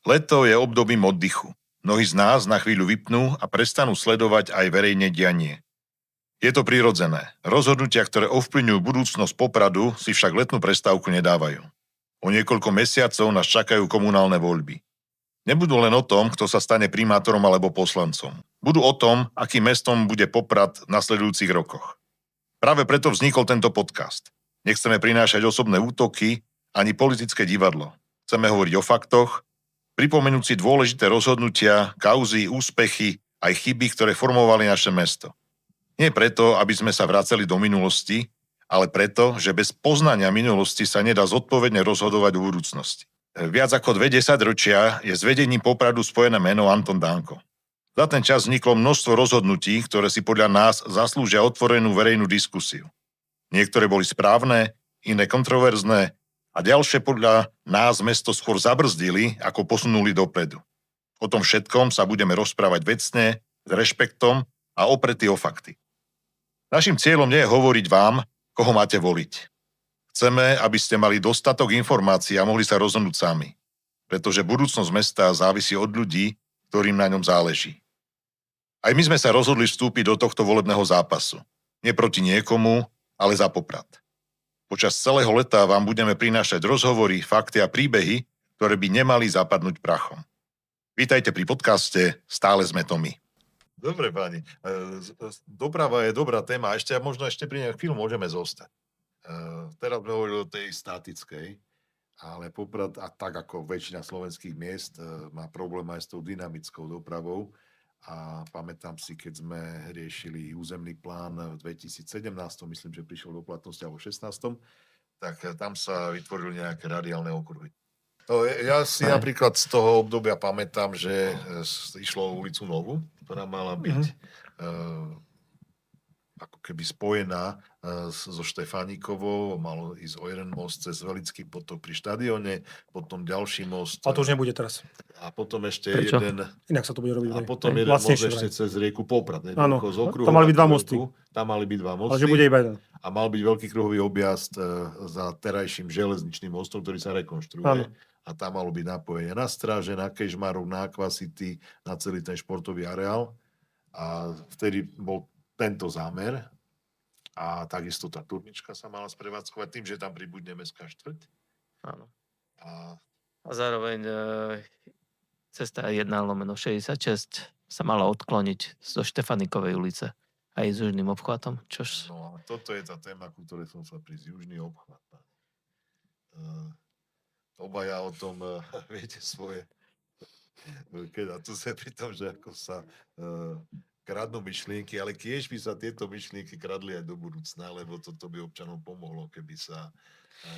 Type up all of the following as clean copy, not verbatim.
Leto je obdobím oddychu. Mnohí z nás na chvíľu vypnú a prestanú sledovať aj verejné dianie. Je to prirodzené. Rozhodnutia, ktoré ovplyvňujú budúcnosť Popradu, si však letnú prestávku nedávajú. O niekoľko mesiacov nás čakajú komunálne voľby. Nebudú len o tom, kto sa stane primátorom alebo poslancom. Budú o tom, akým mestom bude Poprad v nasledujúcich rokoch. Práve preto vznikol tento podcast. Nechceme prinášať osobné útoky ani politické divadlo. Chceme hovoriť o faktoch, pripomenúť si dôležité rozhodnutia, kauzy, úspechy aj chyby, ktoré formovali naše mesto. Nie preto, aby sme sa vracali do minulosti, ale preto, že bez poznania minulosti sa nedá zodpovedne rozhodovať o budúcnosti. Viac ako 20 ročia je s vedením Popradu spojené meno Anton Danko. Za ten čas vzniklo množstvo rozhodnutí, ktoré si podľa nás zaslúžia otvorenú verejnú diskusiu. Niektoré boli správne, iné kontroverzné a ďalšie podľa nás mesto skôr zabrzdili, ako posunuli dopredu. O tom všetkom sa budeme rozprávať vecne, s rešpektom a opretí o fakty. Naším cieľom nie je hovoriť vám, koho máte voliť. Chceme, aby ste mali dostatok informácií a mohli sa rozhodnúť sami, pretože budúcnosť mesta závisí od ľudí, ktorým na ňom záleží. Aj my sme sa rozhodli vstúpiť do tohto volebného zápasu. Nie proti niekomu, ale za Poprad. Počas celého leta vám budeme prinášať rozhovory, fakty a príbehy, ktoré by nemali zapadnúť prachom. Vítajte pri podcaste Stále sme to my. Dobre, páni. Doprava je dobrá téma. Možno pri nejaký film môžeme zostať. Teraz sme hovorili o tej statickej, ale Poprad, a tak ako väčšina slovenských miest, má problém aj s tou dynamickou dopravou. A pamätám si, keď sme riešili územný plán v 2017, myslím, že prišiel do platnosti, alebo v 2016, tak tam sa vytvorili nejaké radiálne okruhy. Ja si napríklad z toho obdobia pamätám, že išlo o ulicu Novú, ktorá mala byť ako keby spojená so Štefánikovou, malo ísť o jeden most cez Velický potok pri štadióne, potom ďalší most. A to už nebude teraz. A potom ešte Prečo? jeden. Inak sa to bude robiť. A potom jeden most ešte cez rieku Poprad. Áno, tam mali byť dva mosty. Tam mali byť dva mosty. Ale že bude iba jeden. A mal byť veľký kruhový objazd za terajším železničným mostom, ktorý sa rekonštruuje. Áno. A tam malo byť napojenie na Stráže, na Kežmarok, na Aquacity, na celý ten športový areál. A vtedy bol tento zámer. A takisto tá turnička sa mala sprevádzkovať tým, že tam pribudne mestská štvrť. Áno. A zároveň cesta 1/66 sa mala odkloniť zo Štefanikovej ulice aj s južným obchvatom. No a toto je tá téma, ku ktorej som sa prísť. Južný obchvat. Obaja o tom viete svoje. A tu sa pri tom, že ako sa kradnú myšlienky, ale tiež by sa tieto myšlienky kradli aj do budúcna, lebo toto by občanom pomohlo, keby sa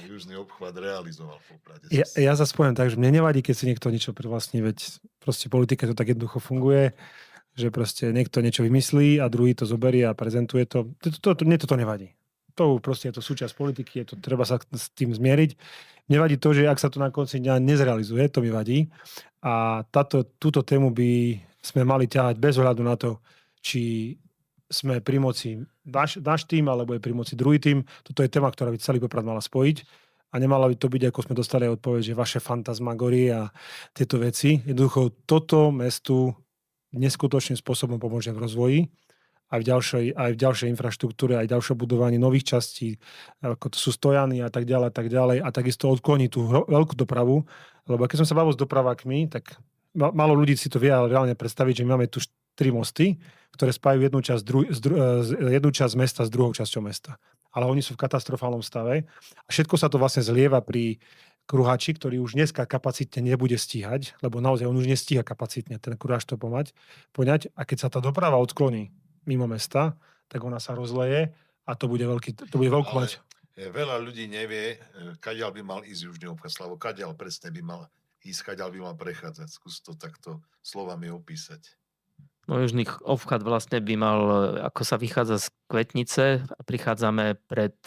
južný obchvat realizoval v Poprade. Ja zase poviem tak, že mne nevadí, keď si niekto niečo privlastní, veď proste politika to tak jednoducho funguje, že proste niekto niečo vymyslí a druhý to zoberie a prezentuje to. Mne toto nevadí. To proste je to súčasť politiky, treba sa s tým zmieriť. Mne vadí to, že ak sa to na konci dňa nezrealizuje, to mi vadí. A túto tému by sme mali ťahať bez ohľadu na to, či sme pri moci náš tým, alebo je pri moci druhý tým. Toto je téma, ktorá by celý Poprad mala spojiť. A nemala by to byť, ako sme dostali odpoveď, že vaše fantasmagorie a tieto veci. Jednoducho toto mestu neskutočným spôsobom pomôže v rozvoji, aj v ďalšej infraštruktúre, aj ďalšie budovanie nových častí, ako to sú stojany a tak ďalej. A takisto odkloní tú veľkú dopravu, lebo keď som sa bavil s dopravákmi, tak málo ľudí si to vie ale reálne predstaviť, že my máme tu 3 mosty, ktoré spájajú jednu časť mesta s druhou časťou mesta. Ale oni sú v katastrofálnom stave a všetko sa to vlastne zlieva pri kruhači, ktorý už dneska kapacitne nebude stíhať, lebo naozaj on už nestíha kapacitne ten kruhač to poňať. A keď sa tá doprava odkloní mimo mesta, tak ona sa rozleje a to bude veľkú mať. Veľa ľudí nevie, kadiaľ by mal ísť južný obchvat, Slavo, kadiaľ presne by mal ísť, kadiaľ by mal prechádzať. Skús to takto slovami opísať. No južný obchvat vlastne by mal, ako sa vychádza z Kvetnice, prichádzame pred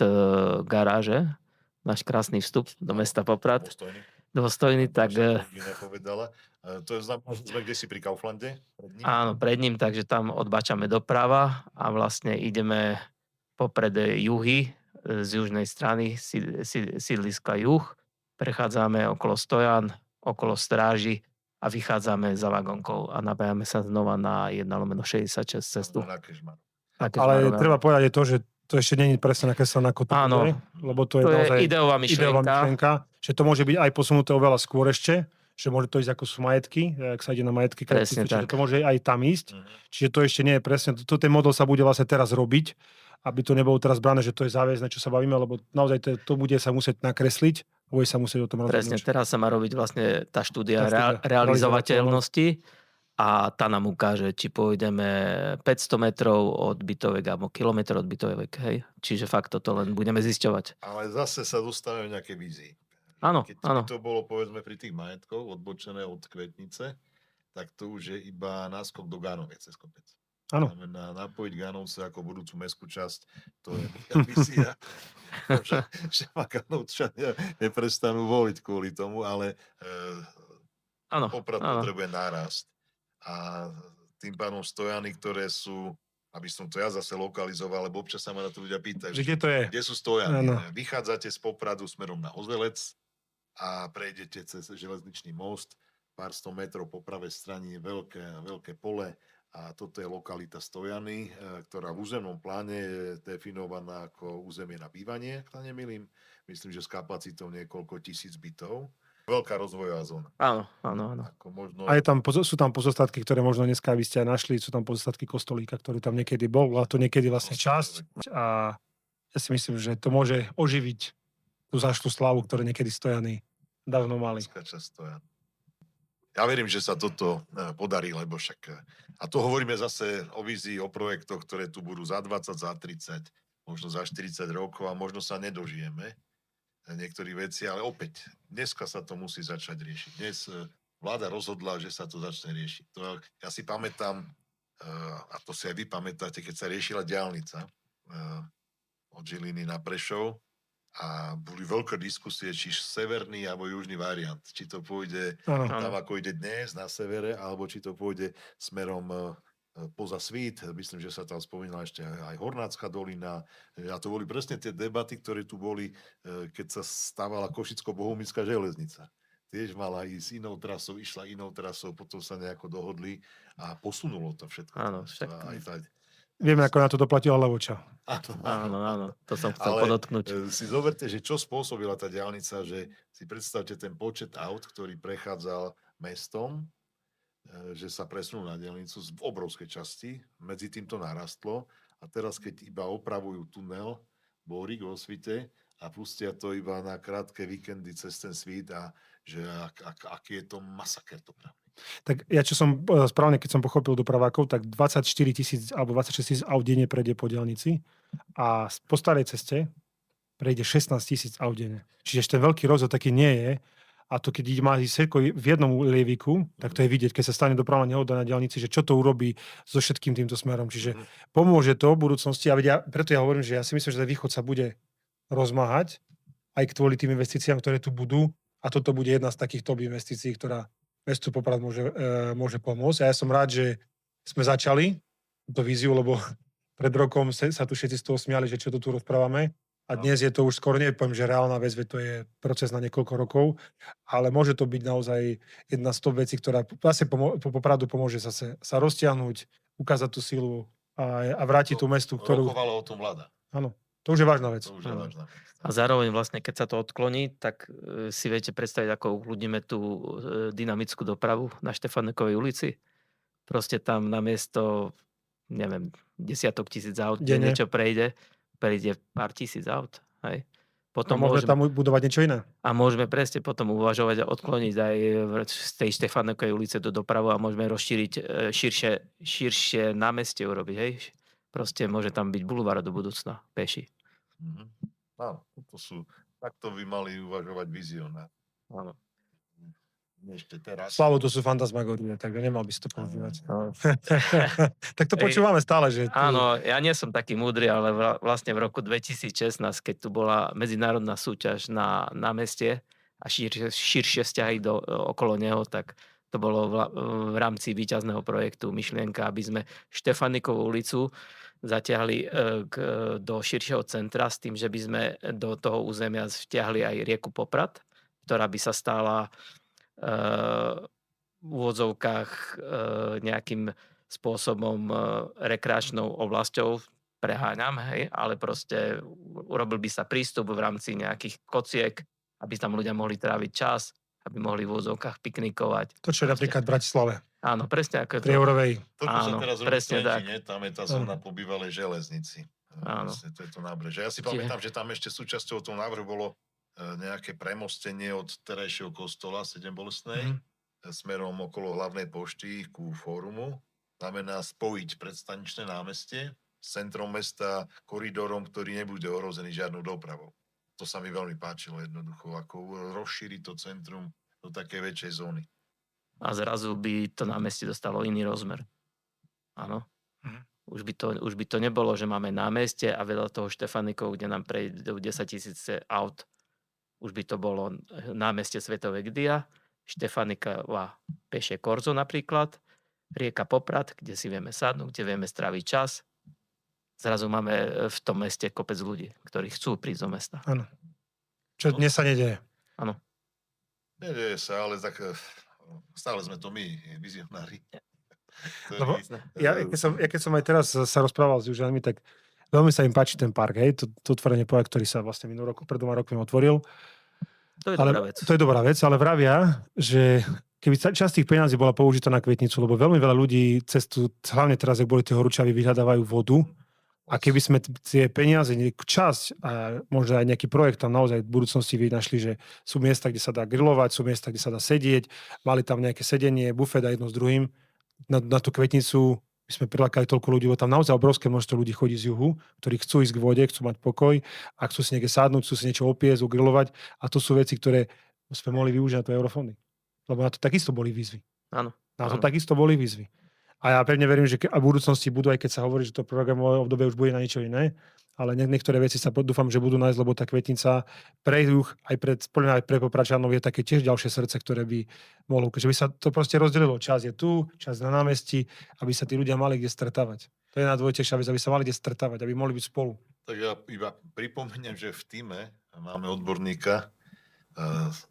garáže, náš krásny vstup do mesta Poprad. Dôstojný, tak... To je znamená, že sme kdesi pri Kauflande? Áno, pred ním, takže tam odbačame doprava a vlastne ideme popred juhy z južnej strany, sídliska juh. Prechádzame okolo stojan, okolo stráži a vychádzame za vagónkou a nabájame sa znova na 1/66 cestu. Na Kežmarok. Na Ale Kežmarok, treba povedať aj to, že to ešte nie je presne nakreslené, ako to Áno. bude, lebo to je To je naozaj ideová ideová myšlienka. myšlienka, že to môže byť aj posunuté oveľa skôr ešte, že môže to ísť ako sú majetky, ak sa ide na majetky, Presne čiže tak. to môže aj tam ísť, Mhm. čiže to ešte nie je presne, ten model sa bude vlastne teraz robiť, aby to nebolo teraz brané, že to je záväzné, čo sa bavíme, lebo naozaj to bude sa musieť nakresliť, bude sa musieť o tom Presne, rozhodnúť. teraz sa má robiť vlastne tá štúdia Tá štúdia realizovateľnosti a tá nám ukáže, či pôjdeme 500 metrov od bytovek alebo kilometr od bytovek, hej. Čiže fakt toto len budeme zisťovať. Ale zase sa dostávame nejaké vízii. Áno, Keď áno. by to bolo povedzme pri tých majetkoch odbočené od Kvetnice, tak to už je iba náskok do Gánovie cez kopec. Áno. Znamená napojiť Gánovce ako budúcu mestskú časť, to je moja vízia. že ma Gánovčania neprestanú voliť kvôli tomu, ale Áno, Poprad áno. potrebuje nárast. A tým pádom Stojany, ktoré sú, aby som to ja zase lokalizoval, lebo občas sa ma na to ľudia pýtajú, Že kde to je? kde sú Stojany. Áno. Vychádzate z Popradu smerom na Ozelec a prejdete cez železničný most, pár 100 metrov po pravej strane je veľké pole a toto je lokalita Stojany, ktorá v územnom pláne je definovaná ako územie na bývanie, ak sa nemýlim. Myslím, že s kapacitou niekoľko tisíc bytov. Veľká rozvojová zóna. Áno, áno, áno. Ako možno... A sú tam pozostatky, ktoré možno dneska by ste aj našli, sú tam pozostatky kostolíka, ktorý tam niekedy bol, a to niekedy vlastne časť. A ja si myslím, že to môže oživiť tú zašlú slávu, ktorú niekedy Stojany dávno mali. Ja verím, že sa toto podarí, lebo však... A to hovoríme zase o vízii, o projektoch, ktoré tu budú za 20, za 30, možno za 40 rokov a možno sa nedožijeme niektorých vecí, ale opäť, dneska sa to musí začať riešiť. Dnes vláda rozhodla, že sa to začne riešiť. To, ja si pamätám, a to si aj vy pamätáte, keď sa riešila diaľnica od Žiliny na Prešov, a boli veľké diskusie, či severný alebo južný variant. Či to pôjde tam, ako ide dnes, na severe, alebo či to pôjde smerom poza Svít. Myslím, že sa tam spomínala ešte aj Hornácka dolina. A to boli presne tie debaty, ktoré tu boli, keď sa stávala Košicko-Bohumická železnica. Tiež mala ísť inou trasou, išla inou trasou, potom sa nejako dohodli a posunulo to všetko. Áno, však... Vieme, ako na to doplatila Levoča. Áno, to som chcel podotknúť. Si zoberte, že čo spôsobila tá diaľnica, že si predstavte ten počet aut, ktorý prechádzal mestom, že sa presunul na diaľnicu v obrovskej časti, medzi tým to narastlo a teraz, keď iba opravujú tunel Bórik vo Svite a pustia to iba na krátke víkendy cez ten Svít a že aký je to masaker dopravný. Tak ja, čo som správne, keď som pochopil dopravákov, tak 24 000 alebo 26 000 aut denne prejde po diaľnici a po starej ceste prejde 16 000 aut denne. Čiže ten veľký rozdiel taký nie je. A to, keď má ísť v jednom lieviku, tak to je vidieť, keď sa stane dopravná nehoda na diaľnici, že čo to urobí so všetkým týmto smerom. Čiže pomôže to v budúcnosti. A preto ja hovorím, že ja si myslím, že ten východ sa bude rozmáhať aj kvôli tým investíciám, ktoré tu budú. A toto bude jedna z takých top investícií, ktorá mestu Poprad môže pomôcť. A ja som rád, že sme začali túto víziu, lebo pred rokom sa tu všetci z toho smiali, že čo to tu rozprávame. A dnes je to už skoro, nepoviem, že reálna vec, veď to je proces na niekoľko rokov, ale môže to byť naozaj jedna z top vecí, ktorá zase Popradu pomôže zase sa roztiahnuť, ukázať tú silu a vrátiť tú mestu, ktorú... Rokovalo o tom vláda. Áno, to už je vážna vec. A zároveň vlastne, keď sa to odkloní, tak si viete predstaviť, ako uľudíme tú dynamickú dopravu na Štefánikovej ulici. Proste tam namiesto, neviem, desiatok tisíc aut, kde niečo prejde pár tisíc aut. Hej. Potom môžeme tam budovať niečo iné. A môžeme presne potom uvažovať a odkloniť aj z tej Štefánikovej ulice do dopravu a môžeme rozšíriť širšie námestie urobiť. Hej. Proste môže tam byť bulvár do budúcna, peši. Áno, takto by mali uvažovať vizionári. Áno. Ešte teraz. Slavo, to sú fantasmagórie, tak nemal by si to používať. Tak to počúvame stále, že... Áno, ja nie som taký múdry, ale vlastne v roku 2016, keď tu bola medzinárodná súťaž na námestie a širšie vzťahy okolo neho, tak to bolo v rámci víťazného projektu myšlienka, aby sme Štefánikovú ulicu zatiahli do širšieho centra s tým, že by sme do toho územia vtiahli aj rieku Poprad, ktorá by sa stala v úvodzovkách nejakým spôsobom rekreačnou oblasťou, preháňam, hej, ale proste urobil by sa prístup v rámci nejakých kociek, aby tam ľudia mohli tráviť čas, aby mohli v úvodzovkách piknikovať. To, čo je napríklad v Bratislave, Áno, presne ako je pri to. Eurovej. To, čo sa Áno, teraz robí v presne tak. Trenčine, tam je tá zóna po bývalej železnici. Áno. Vlastne to je to nábrežie. Ja si pamätám, že tam ešte súčasťou toho návrhu bolo nejaké premostenie od terajšieho kostola 7 Bolestnej smerom okolo hlavnej pošty ku fórumu. Znamená spojiť predstaničné námestie s centrom mesta koridorom, ktorý nebude ohrozený žiadnou dopravou. To sa mi veľmi páčilo jednoducho, ako rozšíriť to centrum do takej väčšej zóny. A zrazu by to námestie dostalo iný rozmer. Áno. Už by to nebolo, že máme námestie a vedľa toho Štefanikov, kde nám prejdú 10 000 aut. Už by to bolo námestie Svetovej Gdia, Štefaniková pešie korzo napríklad, rieka Poprad, kde si vieme sadnúť, kde vieme stráviť čas. Zrazu máme v tom meste kopec ľudí, ktorí chcú prísť do mesta. Áno. Čo dnes sa nedieje. Áno. Nedieje sa, ale tak stále sme to my, vizionári. Lebo ja keď som aj teraz sa rozprával s Južanmi, tak veľmi sa im páči ten park, hej, to otvorenie poja, ktorý sa vlastne minulý rok, pred 2 rokmi otvoril. To je dobrá vec. To je dobrá vec, ale vravia, že keby časť tých peniazí bola použitá na kvetnicu, lebo veľmi veľa ľudí cestu, hlavne teraz, ak boli tie horúčavy, vyhľadávajú vodu. A keby sme tie peniaze, časť a možno aj nejaký projekt tam naozaj v budúcnosti našli, že sú miesta, kde sa dá grilovať, sú miesta, kde sa dá sedieť, mali tam nejaké sedenie, bufet a jedno s druhým, na tú kvetnicu by sme prilákali toľko ľudí, lebo tam naozaj obrovské množstvo ľudí chodí z juhu, ktorí chcú ísť k vode, chcú mať pokoj a chcú si niekde sadnúť, chcú si niečo opiesť, ugrilovať a to sú veci, ktoré sme mohli využiť na to eurofondy. Lebo na to takisto boli výzvy. Áno. Na to takisto boli výzvy. A ja pevne verím, že v budúcnosti budú, aj keď sa hovorí, že to programové obdobie už bude na niečo iné, ale niektoré veci sa dúfam, že budú nájsť, lebo tá kvetnica pre juh, aj pre Popračanov je také tiež ďalšie srdce, ktoré by mohlo, že by sa to proste rozdelilo. Čas je tu, čas na námestí, aby sa tí ľudia mali kde stretávať. To je najdôležitejšia vec, aby sa mali kde stretávať, aby mohli byť spolu. Tak ja iba pripomeniem, že v tíme máme odborníka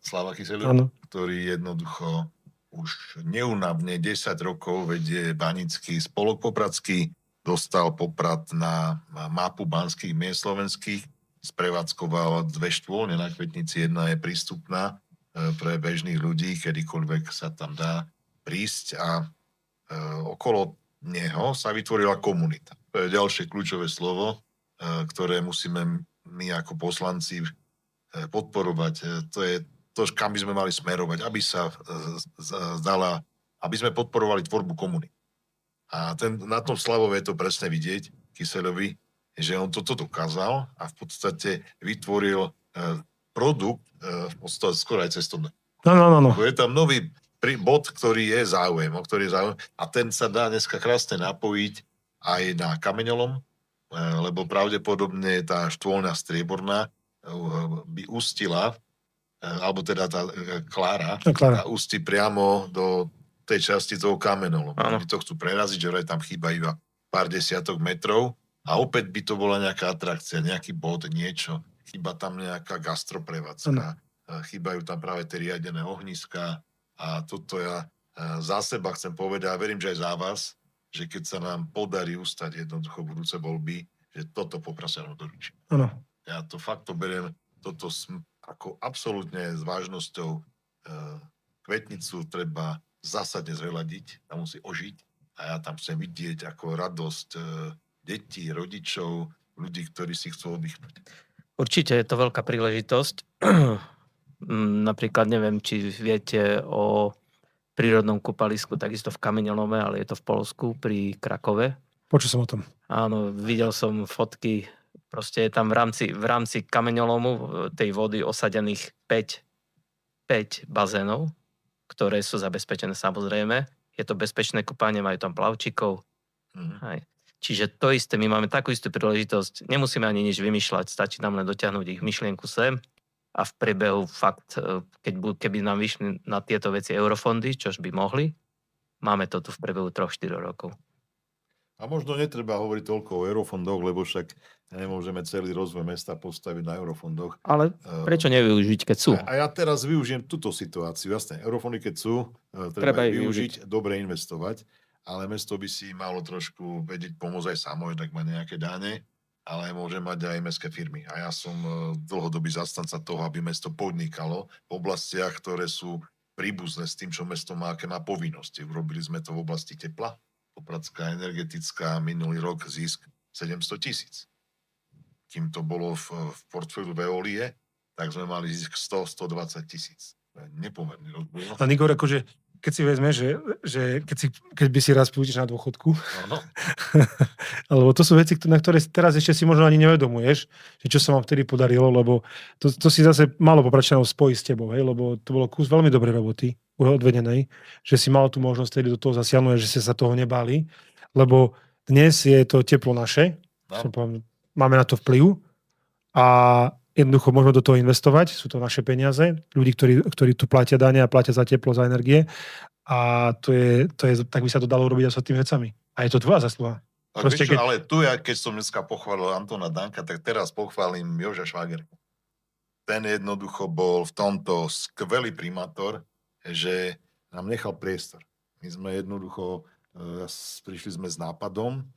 Slava Kyseliu, ktorý jednoducho už neúnavne 10 rokov vedie Banický spolok popradský, dostal Poprad na mapu banských miest slovenských, sprevádzkoval 2 štôlne na kvetnici, jedna je prístupná pre bežných ľudí, kedykoľvek sa tam dá prísť a okolo neho sa vytvorila komunita. To je ďalšie kľúčové slovo, ktoré musíme my ako poslanci podporovať. To je to, kam by sme mali smerovať, aby sa zdala, aby sme podporovali tvorbu komunity. A na tom Slavove je to presne vidieť, Kyseľovi, že on toto dokázal a v podstate vytvoril produkt, v podstate skoro aj cestovné. No. Je tam nový bod, ktorý je záujem, a ten sa dá dneska krásne napojiť aj na kameňolom, lebo pravdepodobne tá štôlňa strieborná by ústila, alebo teda tá Klára ústi priamo do tej časti toho kamenolu. Oni to chcú preraziť, že tam chýba iba pár desiatok metrov a opäť by to bola nejaká atrakcia, nejaký bod, niečo. Chýba tam nejaká gastroprevádzka, chýbajú tam práve tie riadené ohniská a toto ja za seba chcem povedať a verím, že aj za vás, že keď sa nám podarí ustať jednoducho budúce voľby, že toto Poprasianom doručí. Ja to fakt to beriem, toto ako absolútne s vážnosťou kvetnicu treba zásadne zveladiť, tam musí ožiť a ja tam chcem vidieť ako radosť detí, rodičov, ľudí, ktorí si chcú oddychnúť. Určite je to veľká príležitosť. Napríklad neviem, či viete o prírodnom kúpalisku, takisto v Kamenolome, ale je to v Poľsku, pri Krakove. Počul som o tom. Áno, videl som fotky. Proste je tam v rámci Kameňolomu tej vody osadených 5 bazénov, ktoré sú zabezpečené samozrejme. Je to bezpečné kúpanie, majú tam plavčíkov. Čiže to isté, my máme takú istú príležitosť, nemusíme ani nič vymýšľať, stačí nám len dotiahnuť ich myšlienku sem a v priebehu fakt, keby nám vyšli na tieto veci eurofondy, čož by mohli, máme to tu v priebehu 3-4 rokov. A možno netreba hovoriť toľko o eurofondoch, lebo však nemôžeme celý rozvoj mesta postaviť na eurofondoch. Ale prečo nevyužiť, keď sú? A ja teraz využijem túto situáciu. Jasné, eurofondy keď sú, Treba treba ich ich využiť, dobre investovať, ale mesto by si malo trošku vedieť pomôcť aj samo, tak má nejaké dáne, ale môže mať aj mestské firmy. A ja som dlhodobý zastanca toho, aby mesto podnikalo v oblastiach, ktoré sú príbuzné s tým, čo mesto má, aké má povinnosti. Urobili sme to v oblasti tepla. Popradská energetická minulý rok zisk 700 000. Kým to bolo v portfóliu Veolie, tak sme mali zisk 100-120 000. Nepomerný rozdiel. A Igor, akože, keď si vezme, že keď by si raz pôjdeš na dôchodku, No. alebo to sú veci, na ktoré teraz ešte si možno ani nevedomuješ, že čo sa vám vtedy podarilo, lebo to si zase malo popračanou spojiť s tebou, hej, lebo to bolo kus veľmi dobrej roboty odvedenej, že si mal tú možnosť tedy do toho zasiahnuť, že ste sa toho nebáli, lebo dnes je to teplo naše, máme na to vplyv a jednoducho môžeme do toho investovať, sú to naše peniaze, ľudí, ktorí tu platia dane a platia za teplo, za energie a to je, tak by sa to dalo robiť aj s tými vecami. A je to tvoja zasluha. Proste, ale tu ja, keď som dneska pochválil Antona Danka, tak teraz pochválim Joža Švagerku. Ten jednoducho bol v tomto skvelý primátor, že nám nechal priestor. My sme jednoducho, prišli sme s nápadom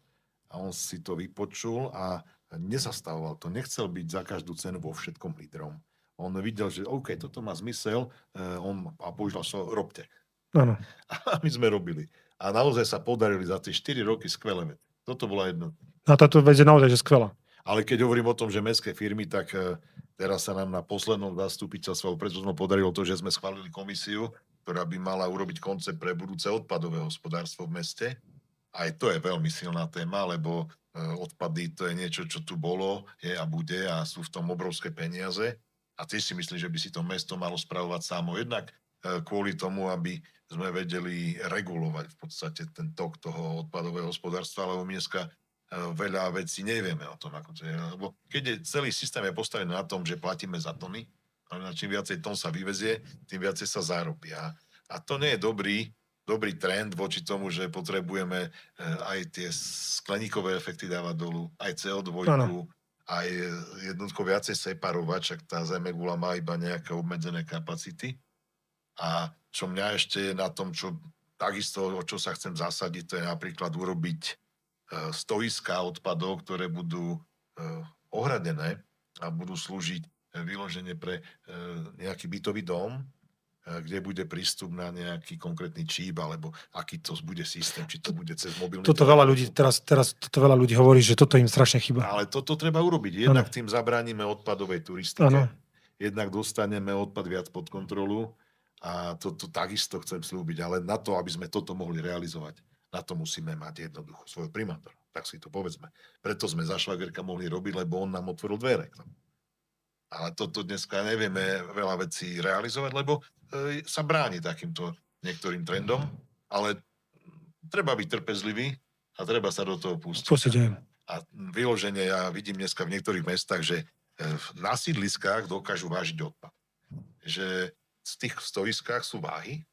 a on si to vypočul a nezastavoval to. Nechcel byť za každú cenu vo všetkom lídrom. On videl, že OK, toto má zmysel, a použil sa, robte. Áno. A my sme robili. A naozaj sa podarili za tie 4 roky skvelé veci. Toto bola jedna. A táto vec je naozaj že skvelá. Ale keď hovorím o tom, že mestské firmy, tak teraz sa nám na poslednom zastupiteľstve, preto sme podarilo to, že sme schválili komisiu, ktorá by mala urobiť koncept pre budúce odpadové hospodárstvo v meste. Aj to je veľmi silná téma, lebo odpady to je niečo, čo tu bolo, je a bude a sú v tom obrovské peniaze. A tiež si myslím, že by si to mesto malo spravovať samo. Jednak kvôli tomu, aby sme vedeli regulovať v podstate ten tok toho odpadového hospodárstva, lebo my dneska veľa vecí nevieme o tom, ako to je. Lebo keď je celý systém je postavený na tom, že platíme za tony, a čím viacej tón sa vyvezie, tým viacej sa zárobí. A to nie je dobrý trend voči tomu, že potrebujeme aj tie skleníkové efekty dávať dolu, aj CO2, aj jednoducho viacej separovať, však tá Zemegula má iba nejaké obmedzené kapacity. A čo mňa ešte je na tom, čo takisto, o čo sa chcem zasadiť, to je napríklad urobiť stoiská odpadov, ktoré budú ohradené a budú slúžiť vyloženie pre nejaký bytový dom, kde bude prístup na nejaký konkrétny číp, alebo aký to bude systém, či to bude cez mobilný Toto veľa ľudí, teraz toto veľa ľudí hovorí, že toto im strašne chýba. Ale toto treba urobiť. Jednak tým zabránime odpadovej turistike, jednak dostaneme odpad viac pod kontrolu a toto takisto chcem slúbiť, ale na to, aby sme toto mohli realizovať, na to musíme mať jednoducho svoj primátor. Tak si to povedzme. Preto sme za Švagerka mohli robiť, lebo on nám otvoril dvere. Ale toto dneska nevieme veľa vecí realizovať, lebo sa bráni takýmto niektorým trendom, ale treba byť trpezlivý a treba sa do toho pustiť. A vyloženie, ja vidím dneska v niektorých mestách, že na sídliskách dokážu vážiť odpad. Že v tých stoiskách sú váhy,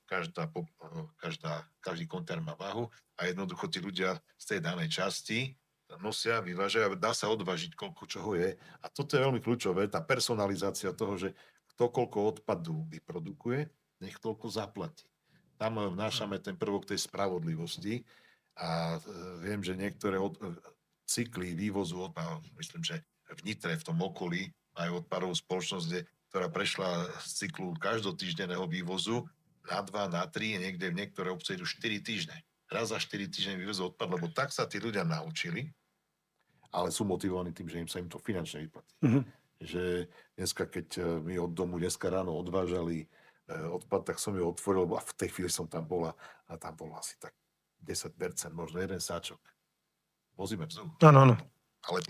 každý kontajner má váhu a jednoducho tí ľudia z tej danej časti nosia, vyvážajú a dá sa odvážiť, koľko čoho je. A toto je veľmi kľúčové, tá personalizácia toho, že kto koľko odpadu vyprodukuje, nech toľko zaplatí. Tam vnášame ten prvok tej spravodlivosti a viem, že niektoré cykly vývozu odpadu, myslím, že v Nitre, v tom okolí, majú odpadovú spoločnosť, ktorá prešla z cyklu každotýždenného vývozu na 2, na 3, niekde v niektoré obce idú 4 týždne. Raz za 4 týždne vyvezú odpad, lebo tak sa tí ľudia naučili, ale sú motivovaní tým, že sa im to finančne vyplatí. Že dneska, keď my od domu dneska ráno odvážali odpad, tak som ju otvoril, a v tej chvíli som tam bola a tam bolo asi tak 10%, možno jeden sáčok. Vozíme vzduch. Áno.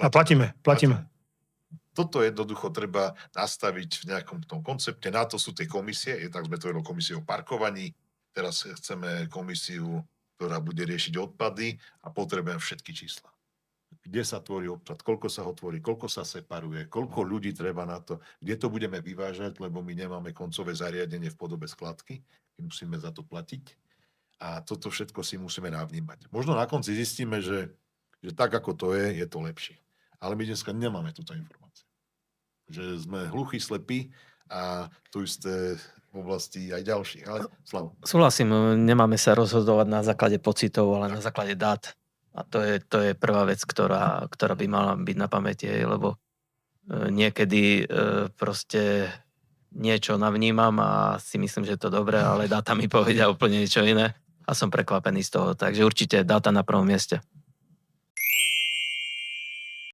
A platíme. Toto jednoducho treba nastaviť v nejakom tom koncepte. Na to sú tie komisie. Tak sme tvorili komisiu o parkovaní. Teraz chceme komisiu, ktorá bude riešiť odpady a potrebujeme všetky čísla. Kde sa tvorí odpad, koľko sa ho tvorí, koľko sa separuje, koľko ľudí treba na to, kde to budeme vyvážať, lebo my nemáme koncové zariadenie v podobe skladky. My musíme za to platiť. A toto všetko si musíme navnímať. Možno na konci zistíme, že že tak, ako to je to lepšie. Ale my dneska nemáme túto informáciu. Že sme hluchí, slepí a tu isté v oblasti aj ďalších. Ale Slavo. Súhlasím, nemáme sa rozhodovať na základe pocitov, ale na základe dát. A to je prvá vec, ktorá by mala byť na pamäti, lebo niekedy proste niečo navnímam a si myslím, že je to dobré, ale dáta mi povedia úplne niečo iné a som prekvapený z toho. Takže určite dáta na prvom mieste.